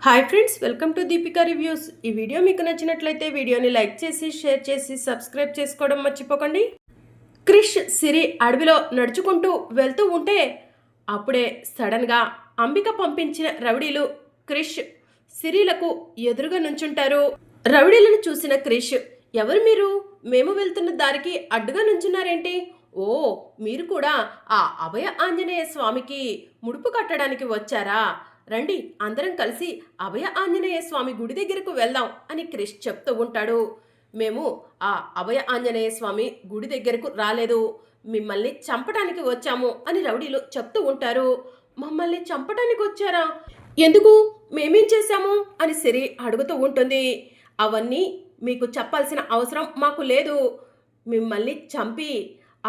Hi friends, welcome to Deepika reviews. ఈ video మీకు నచ్చినట్లయితే వీడియోని లైక్ చేసి షేర్ చేసి సబ్స్క్రైబ్ చేసుకోవడం మర్చిపోకండి. క్రిష్ సిరి అడవిలో నడుచుకుంటూ వెళ్తూ ఉంటే అప్పుడే సడన్గా అంబిక పంపించిన రౌడీలు క్రిష్ సిరిలకు ఎదురుగా నుంచుంటారు. రౌడీలను చూసిన క్రిష్, ఎవరు మీరు? మేము వెళ్తున్న దారికి అడ్డుగా నుంచున్నారేంటి? ఓ, మీరు కూడా ఆ అభయ ఆంజనేయ స్వామికి ముడుపు కట్టడానికి వచ్చారా? రండి, అందరం కలిసి అభయ ఆంజనేయ స్వామి గుడి దగ్గరకు వెళ్దాం అని క్రిష్ చెప్తూ ఉంటాడు. మేము ఆ అభయ ఆంజనేయ స్వామి గుడి దగ్గరకు రాలేదు, మిమ్మల్ని చంపడానికి వచ్చాము అని రౌడీలు చెప్తూ ఉంటారు. మమ్మల్ని చంపడానికి వచ్చారా? ఎందుకు? మేమేం చేశాము అని సిరి అడుగుతూ ఉంటుంది. అవన్నీ మీకు చెప్పాల్సిన అవసరం మాకు లేదు. మిమ్మల్ని చంపి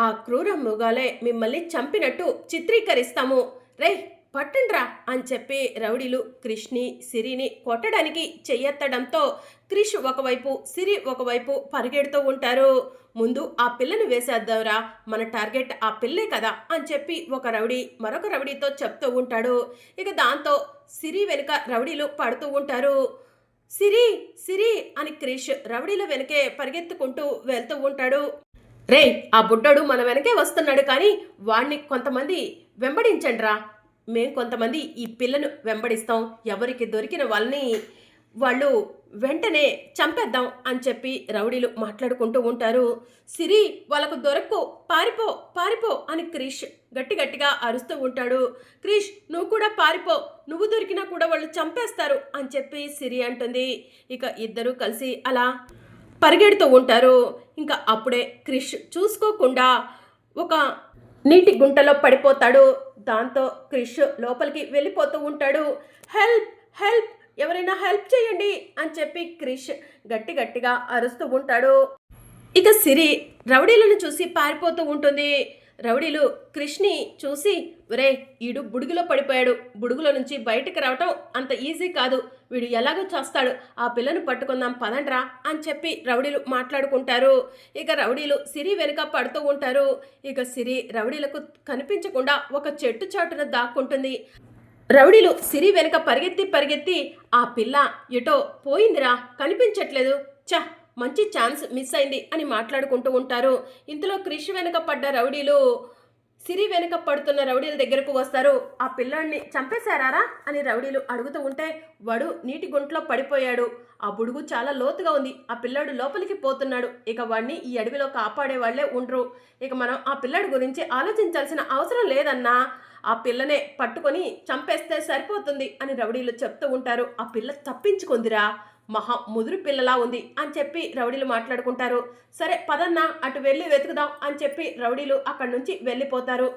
ఆ క్రూర మృగాలే మిమ్మల్ని చంపినట్టు చిత్రీకరిస్తాము. రే, పట్టండ్రా అని చెప్పి రౌడీలు క్రిష్ని సిరిని కొట్టడానికి చెయ్యెత్తడంతో క్రిష్ ఒకవైపు సిరి ఒకవైపు పరిగెడుతూ ఉంటారు. ముందు ఆ పిల్లని వేసేద్దాంరా, మన టార్గెట్ ఆ పిల్లే కదా అని చెప్పి ఒక రౌడీ మరొక రౌడీతో చెప్తూ ఉంటాడు. ఇక దాంతో సిరి వెనుక రౌడీలు పడుతూ ఉంటారు. సిరి సిరి అని క్రిష్ రౌడీల వెనకే పరిగెత్తుకుంటూ వెళ్తూ ఉంటాడు. రే, ఆ బుడ్డోడు మన వెనకే వస్తున్నాడు, కానీ వాణ్ణి కొంతమంది వెంబడించండ్రా, మేం కొంతమంది ఈ పిల్లను వెంబడిస్తాం, ఎవరికి దొరికిన వాళ్ళని వాళ్ళు వెంటనే చంపేద్దాం అని చెప్పి రౌడీలు మాట్లాడుకుంటూ ఉంటారు. సిరి, వాళ్ళకు దొరక్కు, పారిపో పారిపో అని క్రిష్ గట్టి గట్టిగా అరుస్తూ ఉంటాడు. క్రిష్, నువ్వు కూడా పారిపో, నువ్వు దొరికినా కూడా వాళ్ళు చంపేస్తారు అని చెప్పి సిరి అంటుంది. ఇక ఇద్దరూ కలిసి అలా పరిగెడుతూ ఉంటారు. ఇంకా అప్పుడే క్రిష్ చూసుకోకుండా ఒక నీటి గుంటలో పడిపోతాడు. దాంతో క్రిష్ లోపలికి వెళ్ళిపోతూ ఉంటాడు. హెల్ప్ హెల్ప్, ఎవరైనా హెల్ప్ చేయండి అని చెప్పి క్రిష్ గట్టి గట్టిగా అరుస్తూ ఉంటాడు. ఇక సిరి రౌడీలను చూసి పారిపోతూ ఉంటుంది. రౌడీలు క్రిష్ని చూసి, ఒరే, వీడు బుడుగులో పడిపోయాడు, బుడుగులో నుంచి బయటకు రావటం అంత ఈజీ కాదు, వీడు ఎలాగో చేస్తాడు, ఆ పిల్లను పట్టుకుందాం పదండ్రా అని చెప్పి రౌడీలు మాట్లాడుకుంటారు. ఇక రౌడీలు సిరి వెనుక పడుతూ ఉంటారు. ఇక సిరి రౌడీలకు కనిపించకుండా ఒక చెట్టు చాటున దాక్కుంటుంది. రౌడీలు సిరి వెనుక పరిగెత్తి పరిగెత్తి, ఆ పిల్ల ఎటో పోయిందిరా, కనిపించట్లేదు, చ, మంచి ఛాన్స్ మిస్ అయింది అని మాట్లాడుకుంటూ ఉంటారు. ఇంతలో క్రిష్ వెనుక పడ్డ రౌడీలు సిరి వెనుక పడుతున్న రౌడీల దగ్గరకు వస్తారు. ఆ పిల్లాడిని చంపేశారా అని రౌడీలు అడుగుతూ ఉంటే, వాడు నీటి గుంటలో పడిపోయాడు, ఆ బుడుగు చాలా లోతుగా ఉంది, ఆ పిల్లాడు లోపలికి పోతున్నాడు, ఇక వాడిని ఈ అడవిలో కాపాడే వాళ్లే ఉండరు, ఇక మనం ఆ పిల్లాడి గురించి ఆలోచించాల్సిన అవసరం లేదన్నా, ఆ పిల్లనే పట్టుకొని చంపేస్తే సరిపోతుంది అని రౌడీలు చెప్తూ ఉంటారు. ఆ పిల్ల తప్పించుకుందిరా, మహా ముదురు పిల్లలా ఉంది అని చెప్పి రౌడీలు మాట్లాడుకుంటారు. సరే పదన్నా, అటు వెళ్ళి వెతుకుదాం అని చెప్పి రౌడీలు అక్కడి నుంచి వెళ్ళిపోతారు.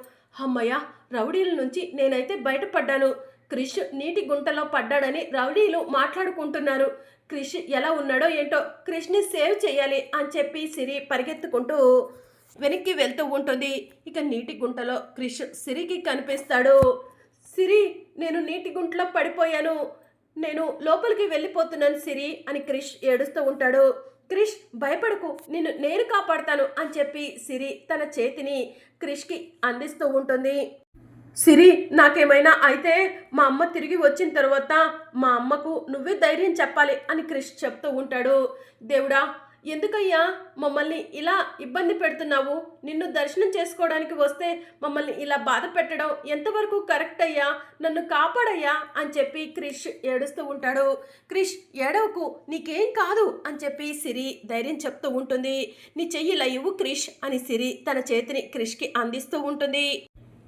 అమ్మయ్య, రౌడీల నుంచి నేనైతే బయటపడ్డాను, క్రిష్ నీటి గుంటలో పడ్డాడని రౌడీలు మాట్లాడుకుంటున్నారు, క్రిష్ ఎలా ఉన్నాడో ఏంటో, క్రిష్ని సేవ్ చేయాలి అని చెప్పి సిరి పరిగెత్తుకుంటూ వెనక్కి వెళ్తూ ఉంటుంది. ఇక నీటి గుంటలో క్రిష్ సిరికి కనిపిస్తాడు. సిరి, నేను నీటి గుంటలో పడిపోయాను, నేను లోపలికి వెళ్ళిపోతున్నాను సిరి అని క్రిష్ ఏడుస్తూ ఉంటాడు. క్రిష్, భయపడకు, నేను కాపాడుతాను అని చెప్పి సిరి తన చేతిని క్రిష్కి అందిస్తూ ఉంటుంది. సిరి, నాకేమైనా అయితే మా అమ్మ తిరిగి వచ్చిన తర్వాత మా అమ్మకు నువ్వే ధైర్యం చెప్పాలి అని క్రిష్ చెప్తూ ఉంటాడు. దేవుడా, ఎందుకయ్యా మమ్మల్ని ఇలా ఇబ్బంది పెడుతున్నావు? నిన్ను దర్శనం చేసుకోవడానికి వస్తే మమ్మల్ని ఇలా బాధ పెట్టడం ఎంతవరకు కరెక్ట్ అయ్యా? నన్ను కాపాడయ్యా అని చెప్పి క్రిష్ ఏడుస్తూ ఉంటాడు. క్రిష్, ఏడవకు, నీకేం కాదు అని చెప్పి సిరి ధైర్యం చెప్తూ ఉంటుంది. నీ చెయ్యి ఇలా ఇవ్వు క్రిష్ అని సిరి తన చేతిని క్రిష్కి అందిస్తూ ఉంటుంది.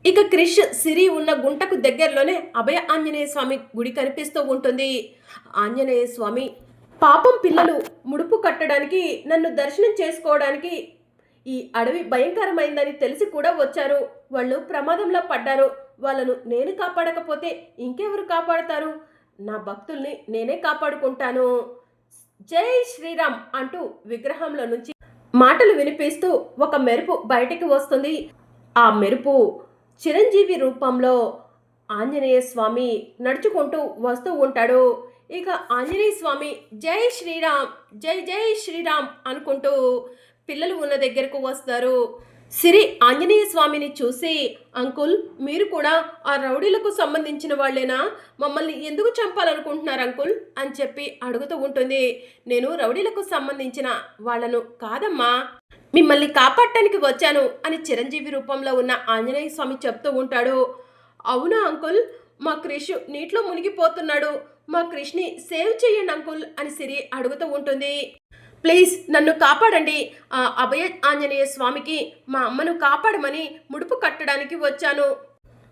ఇక క్రిష్ సిరి ఉన్న గుంటకు దగ్గరలోనే అభయ ఆంజనేయ స్వామి గుడి కనిపిస్తూ ఉంటుంది. ఆంజనేయ స్వామి, పాపం పిల్లలు ముడుపు కట్టడానికి, నన్ను దర్శనం చేసుకోవడానికి ఈ అడవి భయంకరమైందని తెలిసి కూడా వచ్చారు, వాళ్ళు ప్రమాదంలో పడ్డారు, వాళ్ళను నేను కాపాడకపోతే ఇంకెవరు కాపాడతారు? నా భక్తుల్ని నేనే కాపాడుకుంటాను, జై శ్రీరామ్ అంటూ విగ్రహంలో నుంచి మాటలు వినిపిస్తూ ఒక మెరుపు బయటికి వస్తుంది. ఆ మెరుపు చిరంజీవి రూపంలో ఆంజనేయ స్వామి నడుచుకుంటూ వస్తూ ఉంటాడు. ఇక ఆంజనేయ స్వామి జై శ్రీరామ్, జై జై శ్రీరామ్ అనుకుంటూ పిల్లలు ఉన్న దగ్గరకు వస్తారు. సిరి ఆంజనేయ స్వామిని చూసి, అంకుల్ మీరు కూడా ఆ రౌడీలకు సంబంధించిన వాళ్ళేనా? మమ్మల్ని ఎందుకు చంపాలనుకుంటున్నారు అంకుల్ అని చెప్పి అడుగుతూ ఉంటుంది. నేను రౌడీలకు సంబంధించిన వాళ్ళను కాదమ్మా, మిమ్మల్ని కాపాడటానికి వచ్చాను అని చిరంజీవి రూపంలో ఉన్న ఆంజనేయ స్వామి చెప్తూ ఉంటాడు. అవునా అంకుల్, మా క్రిష్ నీటిలో మునిగిపోతున్నాడు, మా క్రిష్ని సేవ్ చేయండి అంకుల్ అని సిరి అడుగుతూ ఉంటుంది. ప్లీజ్ నన్ను కాపాడండి, ఆ అభయ ఆంజనేయ స్వామికి మా అమ్మను కాపాడమని ముడుపు కట్టడానికి వచ్చాను,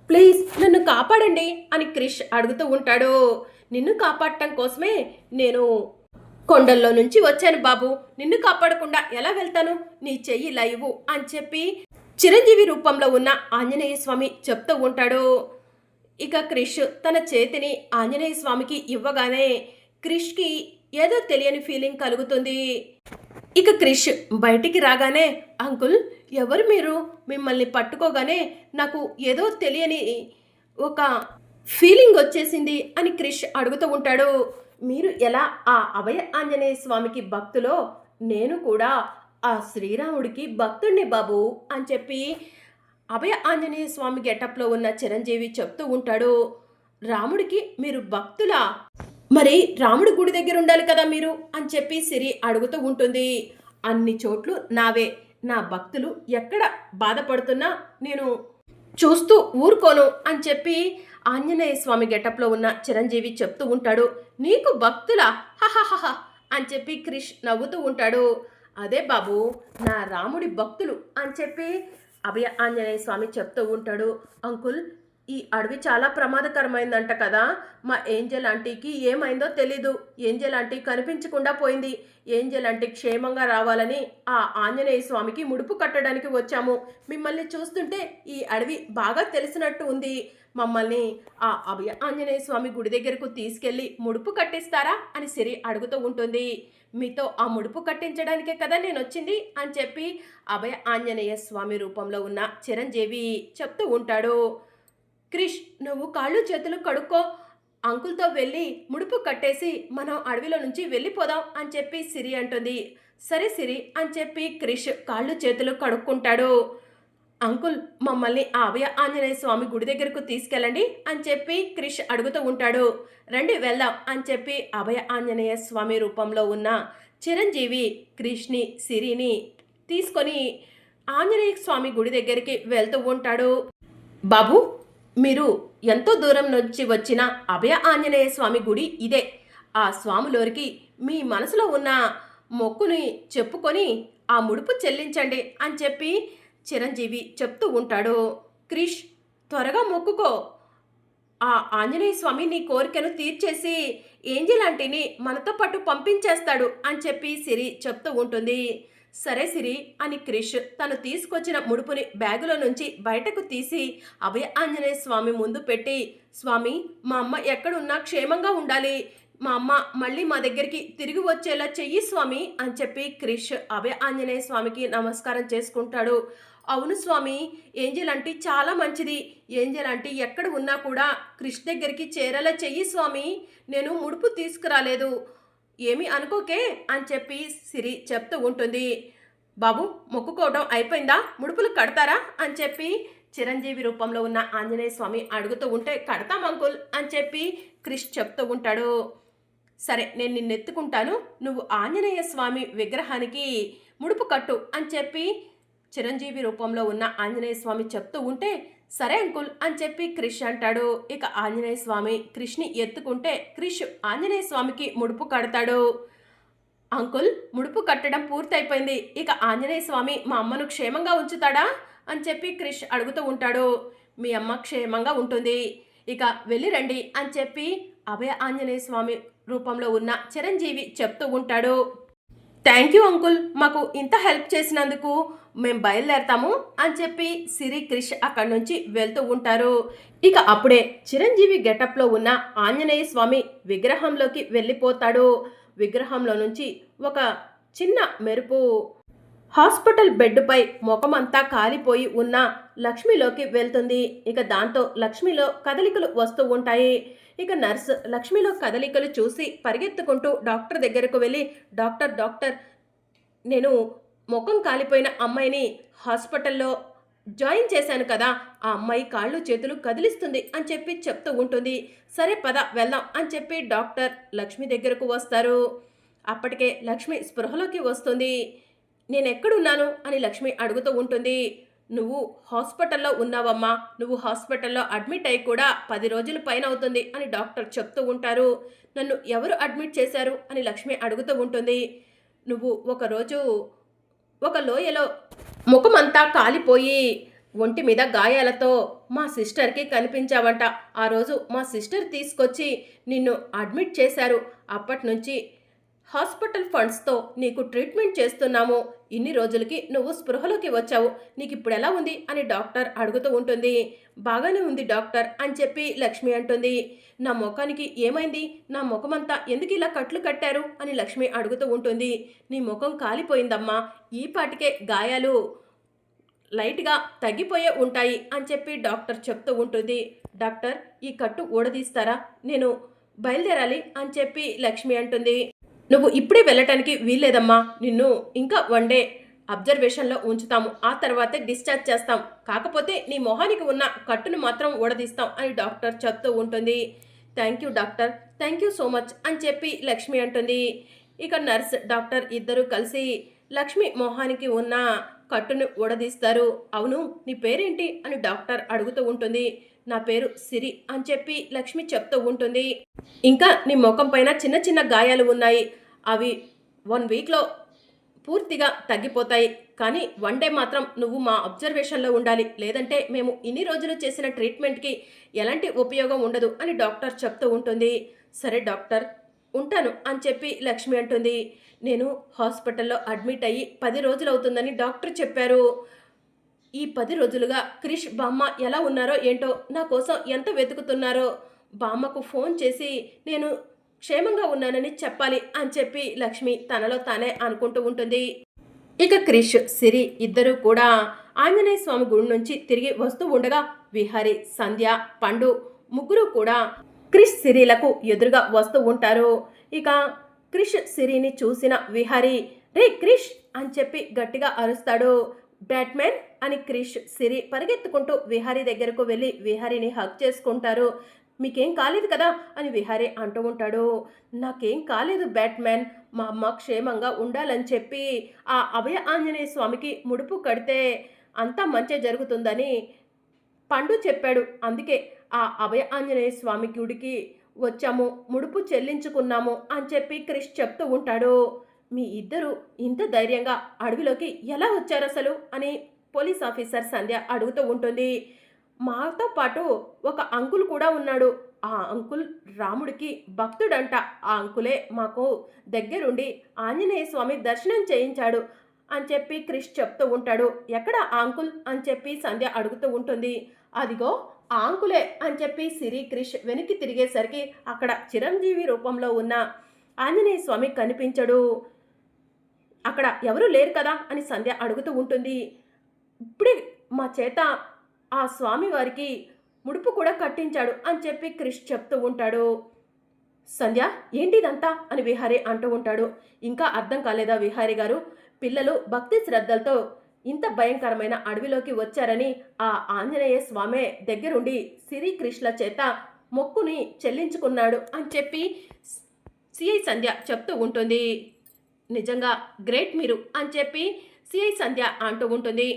ప్లీజ్ నన్ను కాపాడండి అని క్రిష్ అడుగుతూ ఉంటాడు. నిన్ను కాపాడటం కోసమే నేను కొండల్లో నుంచి వచ్చాను బాబు, నిన్ను కాపాడకుండా ఎలా వెళ్తాను, నీ చెయ్యి లైవు అని చెప్పి చిరంజీవి రూపంలో ఉన్న ఆంజనేయ స్వామి చెప్తూ ఉంటాడు. ఇక క్రిష్ తన చేతిని ఆంజనేయ స్వామికి ఇవ్వగానే క్రిష్కి ఏదో తెలియని ఫీలింగ్ కలుగుతుంది. ఇక క్రిష్ బయటికి రాగానే, అంకుల్ ఎవరు మీరు, మిమ్మల్ని పట్టుకోగానే నాకు ఏదో తెలియని ఒక ఫీలింగ్ వచ్చేసింది అని క్రిష్ అడుగుతూ ఉంటాడు. మీరు ఎలా ఆ అభయ ఆంజనేయ స్వామికి భక్తులో నేను కూడా ఆ శ్రీరాముడికి భక్తుడిని బాబు అని చెప్పి అభయ ఆంజనేయ స్వామి గెటప్లో ఉన్న చిరంజీవి చెప్తూ ఉంటాడు. రాముడికి మీరు భక్తులా? మరి రాముడి గుడి దగ్గర ఉండాలి కదా మీరు అని చెప్పి సిరి అడుగుతూ ఉంటుంది. అన్ని చోట్లు నావే, నా భక్తులు ఎక్కడ బాధపడుతున్నా నేను చూస్తూ ఊరుకోను అని చెప్పి ఆంజనేయ స్వామి గెటప్లో ఉన్న చిరంజీవి చెప్తూ ఉంటాడు. నీకు భక్తులా, హహహహ అని చెప్పి క్రిష్ నవ్వుతూ ఉంటాడు. అదే బాబు నా రాముడి భక్తులు అని చెప్పి అభయ ఆంజనేయ స్వామి చెప్తూ ఉంటాడు. అంకుల్ ఈ అడవి చాలా ప్రమాదకరమైందంట కదా, మా ఏంజెల్ ఆంటీకి ఏమైందో తెలీదు, ఏంజెల్ ఆంటీ కనిపించకుండా పోయింది, ఏంజెల్ ఆంటీ క్షేమంగా రావాలని ఆ ఆంజనేయ స్వామికి ముడుపు కట్టడానికి వచ్చాము, మిమ్మల్ని చూస్తుంటే ఈ అడవి బాగా తెలిసినట్టు ఉంది, మమ్మల్ని ఆ అభయ ఆంజనేయ స్వామి గుడి దగ్గరకు తీసుకెళ్ళి ముడుపు కట్టిస్తారా అని సిరి అడుగుతూ ఉంటుంది. మీతో ఆ ముడుపు కట్టించడానికే కదా నేను వచ్చింది అని చెప్పి అభయ ఆంజనేయ స్వామి రూపంలో ఉన్న చిరంజీవి చెప్తూ ఉంటాడు. క్రిష్ నువ్వు కాళ్ళు చేతులు కడుక్కో, అంకుల్తో వెళ్ళి ముడుపు కట్టేసి మనం అడవిలో నుంచి వెళ్ళిపోదాం అని చెప్పి సిరి అంటుంది. సరే సిరి అని చెప్పి క్రిష్ కాళ్ళు చేతులు కడుక్కుంటాడు. అంకుల్ మమ్మల్ని ఆ అభయ ఆంజనేయ స్వామి గుడి దగ్గరకు తీసుకెళ్ళండి అని చెప్పి క్రిష్ అడుగుతూ ఉంటాడు. రండి వెళ్దాం అని చెప్పి అభయ ఆంజనేయ స్వామి రూపంలో ఉన్న చిరంజీవి క్రిష్ని సిరిని తీసుకొని ఆంజనేయ స్వామి గుడి దగ్గరికి వెళ్తూ ఉంటాడు. బాబు మీరు ఎంతో దూరం నుంచి వచ్చిన అభయ ఆంజనేయ స్వామి గుడి ఇదే, ఆ స్వాములోరికి మీ మనసులో ఉన్న మొక్కుని చెప్పుకొని ఆ ముడుపు చెల్లించండి అని చెప్పి చిరంజీవి చెప్తూ ఉంటాడు. క్రిష్ త్వరగా మొక్కుకో, ఆ ఆంజనేయ స్వామి నీ కోరికను తీర్చేసి ఏంజెల్ ఆంటీని మనతో పాటు పంపించేస్తాడు అని చెప్పి సిరి చెప్తూ ఉంటుంది. సరే సిరి అని క్రిష్ తను తీసుకొచ్చిన ముడుపుని బ్యాగులో నుంచి బయటకు తీసి అభయ ఆంజనేయ స్వామి ముందు పెట్టి, స్వామి మా అమ్మ ఎక్కడున్నా క్షేమంగా ఉండాలి, మా అమ్మ మళ్ళీ మా దగ్గరికి తిరిగి వచ్చేలా చెయ్యి స్వామి అని చెప్పి క్రిష్ అభయ ఆంజనేయ స్వామికి నమస్కారం చేసుకుంటాడు. అవును స్వామి, ఏంజెల్ ఆంటీ చాలా మంచిది, ఏంజెల్ ఆంటీ ఎక్కడ ఉన్నా కూడా క్రిష్ దగ్గరికి చేరేలా చెయ్యి స్వామి, నేను ముడుపు తీసుకురాలేదు, ఏమీ అనుకోకే అని చెప్పి సిరి చెప్తూ ఉంటుంది. బాబు మొక్కుకోవడం అయిపోయిందా, ముడుపులు కడతారా అని చెప్పి చిరంజీవి రూపంలో ఉన్న ఆంజనేయ స్వామి అడుగుతూ ఉంటే, కడతాం అంకుల్ అని చెప్పి క్రిష్ చెప్తూ ఉంటాడు. సరే నేను నిన్నెత్తుకుంటాను, నువ్వు ఆంజనేయ స్వామి విగ్రహానికి ముడుపు కట్టు అని చెప్పి చిరంజీవి రూపంలో ఉన్న ఆంజనేయ స్వామి చెప్తూ ఉంటే, సరే అంకుల్ అని చెప్పి క్రిష్ అంటాడు. ఇక ఆంజనేయ స్వామి క్రిష్ని ఎత్తుకుంటే క్రిష్ ఆంజనేయ స్వామికి ముడుపు కడతాడు. అంకుల్ ముడుపు కట్టడం పూర్తయిపోయింది, ఇక ఆంజనేయ స్వామి మా అమ్మను క్షేమంగా ఉంచుతాడా అని చెప్పి క్రిష్ అడుగుతూ ఉంటాడు. మీ అమ్మ క్షేమంగా ఉంటుంది, ఇక వెళ్ళి రండి అని చెప్పి అభయ ఆంజనేయ స్వామి రూపంలో ఉన్న చిరంజీవి చెప్తూ ఉంటాడు. థ్యాంక్ యూ అంకుల్, మాకు ఇంత హెల్ప్ చేసినందుకు, మేము బయలుదేరతాము అని చెప్పి సిరి క్రిష్ అక్కడి నుంచి వెళ్తూ ఉంటారు. ఇక అప్పుడే చిరంజీవి గెటప్లో ఉన్న ఆంజనేయ స్వామి విగ్రహంలోకి వెళ్ళిపోతాడు. విగ్రహంలో నుంచి ఒక చిన్న మెరుపు హాస్పిటల్ బెడ్పై ముఖమంతా కాలిపోయి ఉన్న లక్ష్మిలోకి వెళ్తుంది. ఇక దాంతో లక్ష్మిలో కదలికలు వస్తూ ఉంటాయి. ఇక నర్స్ లక్ష్మిలో కదలికలు చూసి పరిగెత్తుకుంటూ డాక్టర్ దగ్గరకు వెళ్ళి, డాక్టర్ డాక్టర్ నేను ముఖం కాలిపోయిన అమ్మాయిని హాస్పిటల్లో జాయిన్ చేశాను కదా, ఆ అమ్మాయి కాళ్ళు చేతులు కదిలిస్తుంది అని చెప్పి చెప్తూ ఉంటుంది. సరే పద వెళ్దాం అని చెప్పి డాక్టర్ లక్ష్మి దగ్గరకు వస్తారు. అప్పటికే లక్ష్మి స్పృహలోకి వస్తుంది. నేనెక్కడున్నాను అని లక్ష్మి అడుగుతూ ఉంటుంది. నువ్వు హాస్పిటల్లో ఉన్నావమ్మా, నువ్వు హాస్పిటల్లో అడ్మిట్ అయి కూడా 10 రోజుల పైన అవుతుంది అని డాక్టర్ చెప్తూ ఉంటారు. నన్ను ఎవరు అడ్మిట్ చేశారు అని లక్ష్మి అడుగుతూ ఉంటుంది. నువ్వు ఒకరోజు ఒక లోయలో ముఖమంతా కాలిపోయి ఒంటి మీద గాయాలతో మా సిస్టర్కి కనిపించావంట. ఆ రోజు మా సిస్టర్ తీసుకొచ్చి నిన్ను అడ్మిట్ చేశారు. అప్పటి నుంచి హాస్పిటల్ ఫండ్స్తో నీకు ట్రీట్మెంట్ చేస్తున్నాము. ఇన్ని రోజులకి నువ్వు స్పృహలోకి వచ్చావు. నీకు ఇప్పుడు ఎలా ఉంది అని డాక్టర్ అడుగుతూ ఉంటుంది. బాగానే ఉంది డాక్టర్ అని చెప్పి లక్ష్మి అంటుంది. నా ముఖానికి ఏమైంది, నా ముఖమంతా ఎందుకు ఇలా కట్లు కట్టారు అని లక్ష్మి అడుగుతూ ఉంటుంది. నీ ముఖం కాలిపోయిందమ్మా, ఈ పాటికే గాయాలు లైట్గా తగ్గిపోయే ఉంటాయి అని చెప్పి డాక్టర్ చెప్తూ ఉంటుంది. డాక్టర్ ఈ కట్టు ఊడదీస్తారా, నేను బయలుదేరాలి అని చెప్పి లక్ష్మి అంటుంది. నువ్వు ఇప్పుడే వెళ్ళటానికి వీల్లేదమ్మా, నిన్ను ఇంకా 1 డే అబ్జర్వేషన్లో ఉంచుతాము, ఆ తర్వాతే డిశ్చార్జ్ చేస్తాం. కాకపోతే నీ మొహానికి ఉన్న కట్టును మాత్రం ఊడదీస్తాం అని డాక్టర్ చెప్తూ ఉంటుంది. Thank you doctor, thank you so much అని చెప్పి లక్ష్మి అంటుంది. ఇక నర్స్ డాక్టర్ ఇద్దరు కలిసి లక్ష్మి మొహానికి ఉన్న కట్టును ఊడదీస్తారు. అవును నీ పేరేంటి అని డాక్టర్ అడుగుతూ ఉంటుంది. నా పేరు సిరి అని చెప్పి లక్ష్మి చెప్తూ ఉంటుంది. ఇంకా నీ ముఖం పైన చిన్న చిన్న గాయాలు ఉన్నాయి, అవి 1 వీక్లో పూర్తిగా తగ్గిపోతాయి. కానీ 1 డే మాత్రం నువ్వు మా అబ్జర్వేషన్లో ఉండాలి, లేదంటే మేము ఇన్ని రోజులు చేసిన ట్రీట్మెంట్కి ఎలాంటి ఉపయోగం ఉండదు అని డాక్టర్ చెప్తూ ఉంటుంది. సరే డాక్టర్ ఉంటాను అని చెప్పి లక్ష్మి అంటుంది. నేను హాస్పిటల్లో అడ్మిట్ అయ్యి 10 రోజులు అవుతుందని డాక్టర్ చెప్పారు. ఈ 10 రోజులుగా క్రిష్ బామ్మ ఎలా ఉన్నారో ఏంటో, నా కోసం ఎంత వెతుకుతున్నారో, బామ్మకు ఫోన్ చేసి నేను క్షేమంగా ఉన్నానని చెప్పాలి అని చెప్పి లక్ష్మి తనలో తానే అనుకుంటూ ఉంటుంది. ఇక క్రిష్ సిరి ఇద్దరూ కూడా ఆంజనేయ స్వామి గుడి నుంచి తిరిగి వస్తూ ఉండగా విహారి, సంధ్య, పండు ముగ్గురు కూడా క్రిష్ సిరిలకు ఎదురుగా వస్తూ ఉంటారు. ఇక క్రిష్ సిరిని చూసిన విహారి రే క్రిష్ అని చెప్పి గట్టిగా అరుస్తాడు. బ్యాట్మెన్ అని క్రిష్ సిరి పరిగెత్తుకుంటూ విహారీ దగ్గరకు వెళ్ళి విహారీని హగ్ చేసుకుంటారు. మీకేం కాలేదు కదా అని విహారీ అంటూ ఉంటాడు. నాకేం కాలేదు బ్యాట్మెన్, మా అమ్మ క్షేమంగా ఉండాలని చెప్పి ఆ అభయ ఆంజనేయ స్వామికి ముడుపు కడితే అంతా మంచి జరుగుతుందని పండు చెప్పాడు. అందుకే ఆ అభయ ఆంజనేయ స్వామి గుడికి వచ్చాము, ముడుపు చెల్లించుకున్నాము అని చెప్పి క్రిష్ చెప్తూ ఉంటాడు. మీ ఇద్దరు ఇంత ధైర్యంగా అడవిలోకి ఎలా వచ్చారు అసలు అని పోలీస్ ఆఫీసర్ సంధ్య అడుగుతూ ఉంటుంది. మాతో పాటు ఒక అంకుల్ కూడా ఉన్నాడు, ఆ అంకుల్ రాముడికి భక్తుడంట, ఆ అంకులే మాకు దగ్గరుండి ఆంజనేయ స్వామి దర్శనం చేయించాడు అని చెప్పి క్రిష్ చెప్తూ ఉంటాడు. ఎక్కడ ఆ అంకుల్ అని చెప్పి సంధ్య అడుగుతూ ఉంటుంది. అదిగో ఆ అంకులే అని చెప్పి సిరి క్రిష్ వెనక్కి తిరిగేసరికి అక్కడ చిరంజీవి రూపంలో ఉన్న ఆంజనేయ స్వామి కనిపించడు. అక్కడ ఎవరు లేరు కదా అని సంధ్య అడుగుతూ ఉంటుంది. ఇప్పుడే మా చేత ఆ స్వామి వారికి ముడుపు కూడా కట్టించాడు అని చెప్పి క్రిష్ చెప్తూ ఉంటాడు. సంధ్య ఏంటిదంతా అని విహారీ అంటూ ఉంటాడు. ఇంకా అర్థం కాలేదా విహారీ గారు, పిల్లలు భక్తి శ్రద్ధలతో ఇంత భయంకరమైన అడవిలోకి వచ్చారని ఆ ఆంజనేయ స్వామే దగ్గరుండి సిరి క్రిష్ల చేత మొక్కుని చెల్లించుకున్నాడు అని చెప్పి సిఐ సంధ్య చెప్తూ ఉంటుంది. నిజంగా గ్రేట్ మీరు అని చెప్పి సిఐ సంధ్య అంటూ ఉంటుంది.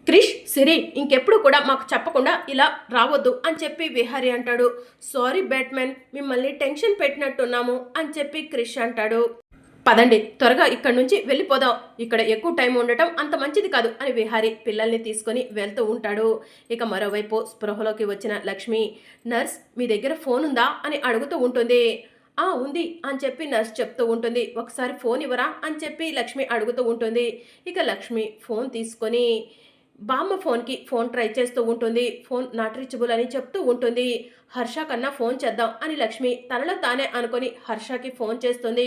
క్రిష్, సిరి ఇంకెప్పుడు కూడా మాకు చెప్పకుండా ఇలా రావద్దు అని చెప్పి విహారీ అంటాడు. సారీ బ్యాట్మెన్, మిమ్మల్ని టెన్షన్ పెట్టినట్టున్నాము అని చెప్పి క్రిష్ అంటాడు. పదండి త్వరగా ఇక్కడి నుంచి వెళ్ళిపోదాం, ఇక్కడ ఎక్కువ టైం ఉండటం అంత మంచిది కాదు అని విహారీ పిల్లల్ని తీసుకొని వెళ్తూ ఉంటాడు. ఇక మరోవైపు స్పృహలోకి వచ్చిన లక్ష్మి, నర్స్ మీ దగ్గర ఫోన్ ఉందా అని అడుగుతూ ఉంటుంది. ఉంది అని చెప్పి నర్స్ చెప్తూ ఉంటుంది. ఒకసారి ఫోన్ ఇవ్వరా అని చెప్పి లక్ష్మి అడుగుతూ ఉంటుంది. ఇక లక్ష్మి ఫోన్ తీసుకొని బామ్మ ఫోన్కి ఫోన్ ట్రై చేస్తూ ఉంటుంది. ఫోన్ నాట్ రీచబుల్ అని చెప్తూ ఉంటుంది. హర్ష కన్నా ఫోన్ చేద్దాం అని లక్ష్మి తనలో తానే అనుకొని హర్షకి ఫోన్ చేస్తుంది.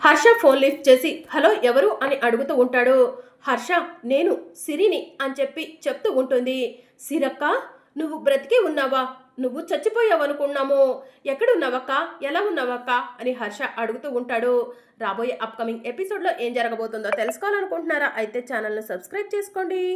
హర్ష ఫోన్ లిఫ్ట్ చేసి హలో ఎవరు అని అడుగుతూ ఉంటాడు. హర్ష నేను సిరిని అని చెప్పి చెప్తూ ఉంటుంది. సిరక్క నువ్వు బ్రతికి ఉన్నావా? నువ్వు చచ్చిపోయావనుకున్నాము. ఎక్కడున్నావక్క? ఎలా ఉన్నావక్క? అని హర్ష అడుగుతూ ఉంటాడు. రాబోయే అప్కమింగ్ ఎపిసోడ్లో ఏం జరగబోతుందో తెలుసుకోవాలనుకుంటున్నారా? అయితే ఛానల్ను సబ్స్క్రైబ్ చేసుకోండి.